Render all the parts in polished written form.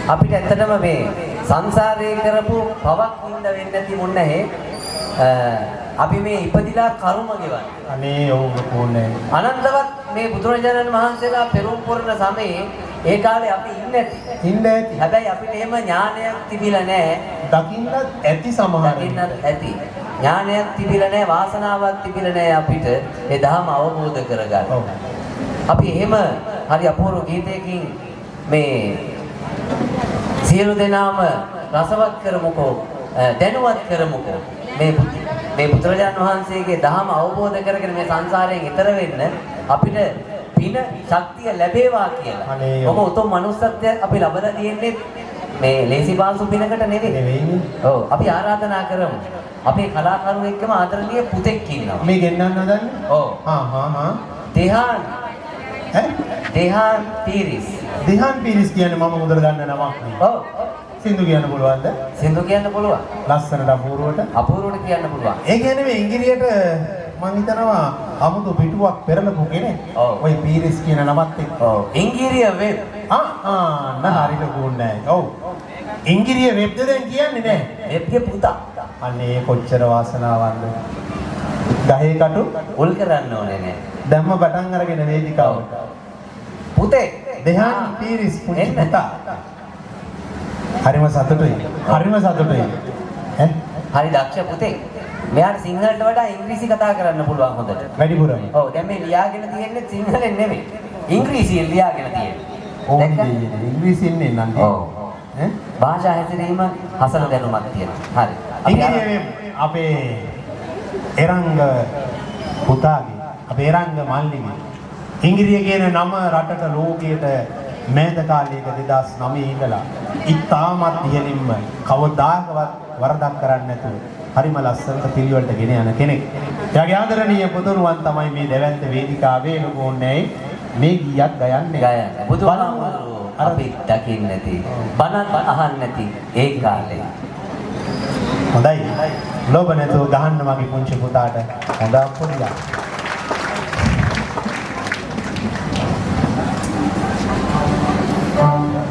අපිට ඇත්තටම මේ සංසාරේ කරපු පවක් හින්ද වෙන්නේ නැති මොන්නේ අපි මේ ඉපදිලා කර්ම ගෙවන්නේ. අනේ ඔව් කොහොනේ. අනන්තවත් මේ බුදුරජාණන් වහන්සේලා පෙරම් පුරන සමයේ ඒ කාලේ අපි ඉන්නේ නැති. හැබැයි අපිට එහෙම ඥානයක් තිබිලා නැහැ. දකින්නත් ඇති සමහර. දකින්නත් ඇති. ඥානයක් තිබිලා නැහැ, වාසනාවක් තිබිලා නැහැ අපිට ඒ ධර්ම අවබෝධ කරගන්න. අපි එහෙම හරි අපූර්ව ගීතයකින් මේ සියලු දෙනාම රසවත් කරමුකෝ, දැනුවත් කරමුකෝ. මේ බුදුරජාණන් වහන්සේගේ ධර්ම අවබෝධ කරගෙන මේ සංසාරයෙන් ඈතර වෙන්න අපිට පින ශක්තිය ලැබේවා කියලා. ඔබ උතුම් මනුස්සත්වය අපි ලබලා තියෙන්නේ මේ ලේසි පාසු පිනකට නෙවෙයි. ඔව් අපි ආරාධනා කරමු. අපේ කලාකරු එක්කම ආදරණීය පුතෙක් ඉන්නවා. මේ ගෙන්නන්න හදන්නේ? ඔව්. දෙහාන් පීරිස්. දෙහාන් පීරිස් කියන්නේ මම හොඳට දන්න නමක් නේ. ඔව්. සින්දු කියන්න පුළුවන්ද? සින්දු කියන්න පුළුවන්. ලස්සනට අපූර්වට කියන්න පුළුවන්. ඒ කියන්නේ මේ ඉංග්‍රීසියට මම හිතනවා අමුතු පිටුවක් පෙරලපු කෙනෙක්. ඔය පීරිස් කියන නමත් එක්ක. ඔව්. ඉංග්‍රීසි වෙබ්. හරියට ගුණයි. ඔව්. ඉංග්‍රීසි වෙබ්ද දැන් කියන්නේ නැහැ. වෙබ්ගේ පුතා. අනේ කොච්චර වාසනාවක්ද. ගහේ කටු උල් කරන්න ඕනේ නෑ. දැම්ම පටන් අරගෙන වේදිකාවට. පුතේ දෙහාන් පීරිස් පුංචි පුතා. හරිම සතුටුයි. හරි දක්ෂ පුතේ. මෙයාට සිංහලට වඩා ඉංග්‍රීසි කතා කරන්න පුළුවන් හොඳට. වැඩිපුරම. ඔව් දැන් මේ ලියාගෙන තියෙන්නේ සිංහලෙන් නෙමෙයි. ඉංග්‍රීසියෙන් ලියාගෙන තියෙන්නේ. ඉංග්‍රීසියෙන් නන්නේ. ඔව්. භාෂා හැසිරීම හසල දැනුමක් තියෙනවා. හරි. ඉංග්‍රීසි අපේ එරංග පුතාගේ අපේ එරංග මල්ලිගේ ඉංග්‍රීසි කියන නම රටට ලෝකයට මෑත කාලයක 2009 ඉඳලා ඉතාමත් ඉහළින්ම කවදාකවත් වරදක් කරන්නේ නැතුව හරිම ලස්සනට පිළිවෙලට ගෙන යන කෙනෙක්. එයාගේ ආදරණීය පුතුණුවන් තමයි මේ දෙවැන්ත වේදිකාවේ ලෝකෝන්නේ මේ ගීයක් ගයන්නේ. බුදුහාමුදුරුවෝ අපි දකින්නේ නැති, බණක් අහන්නේ නැති ඒ කාලේ. හොඳයි. ලෝභ නැතුව ගහන්න මගේ පුංචි පුතාට හොඳ පොඩිලා. Oh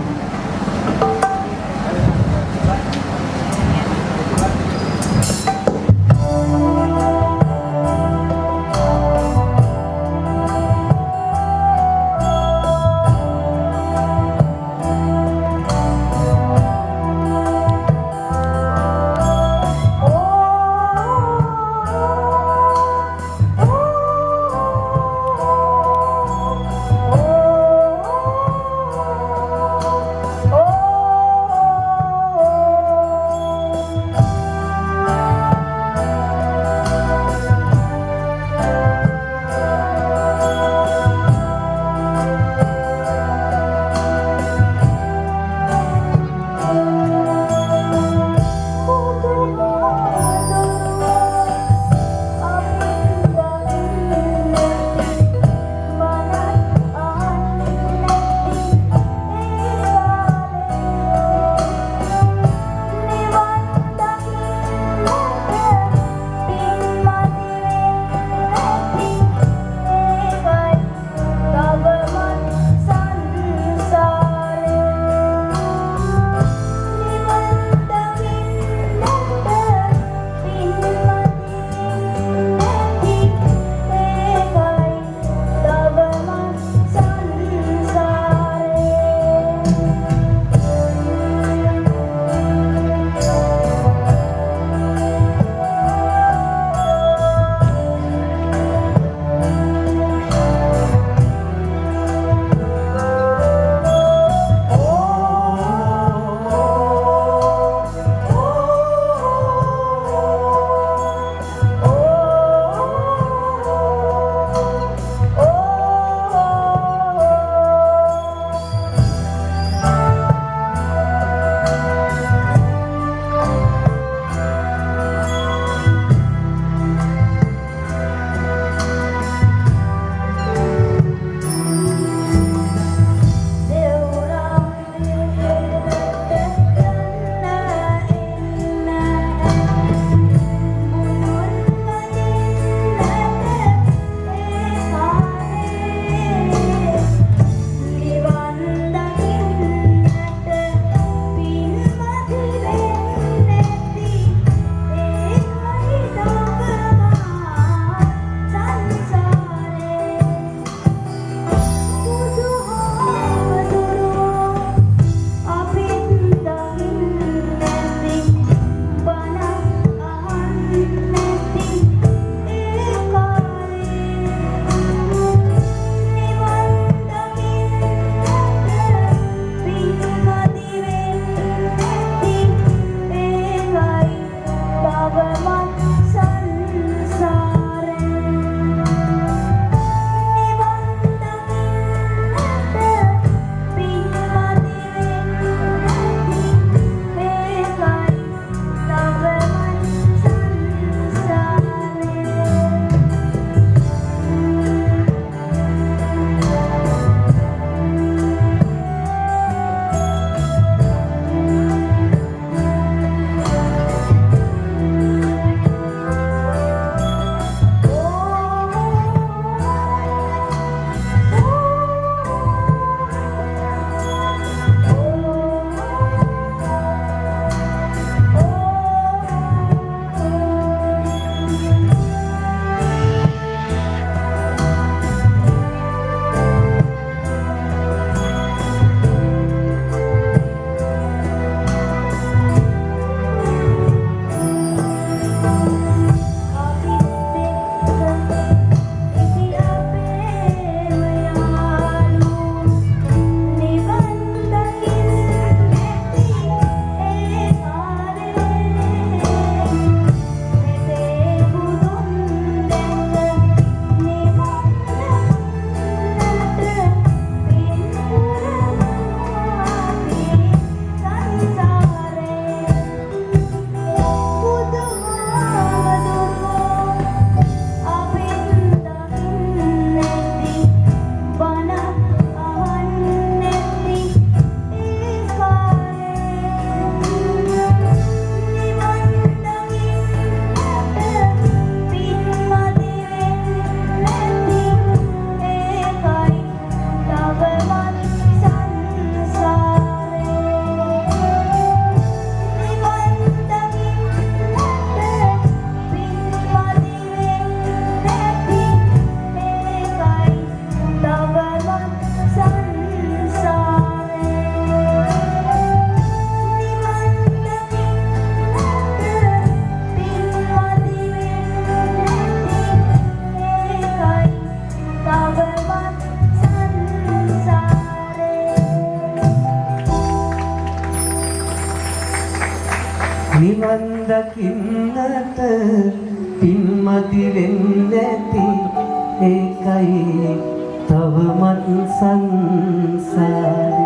නිවන් දකින්නට පින්මති වෙන්නේ නැති ඒකයි තවමත් සංසාරේ.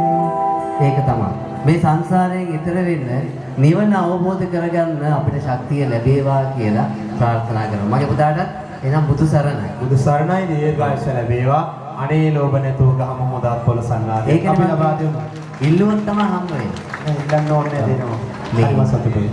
ඒක තමයි මේ සංසාරයෙන් ඈතර වෙන්න නිවන අවබෝධ කරගන්න අපිට ශක්තිය ලැබේවා කියලා ප්‍රාර්ථනා කරනවා. මගේ පුතාටත් එනම් බුදු සරණයි. බුදු සරණයි දීර්ඝායුෂ ලැබේවා. අනේ ලෝභ නැතුව ගහම හොදාත් පොළ සංනාදේ. ඒක අපි ලබා දෙමු. ඉල්ලුවොත් තමයි හම්බ වෙන්නේ. ඉල්ලන්න ඕනේ දෙනවා. හරිම සතුටුයි.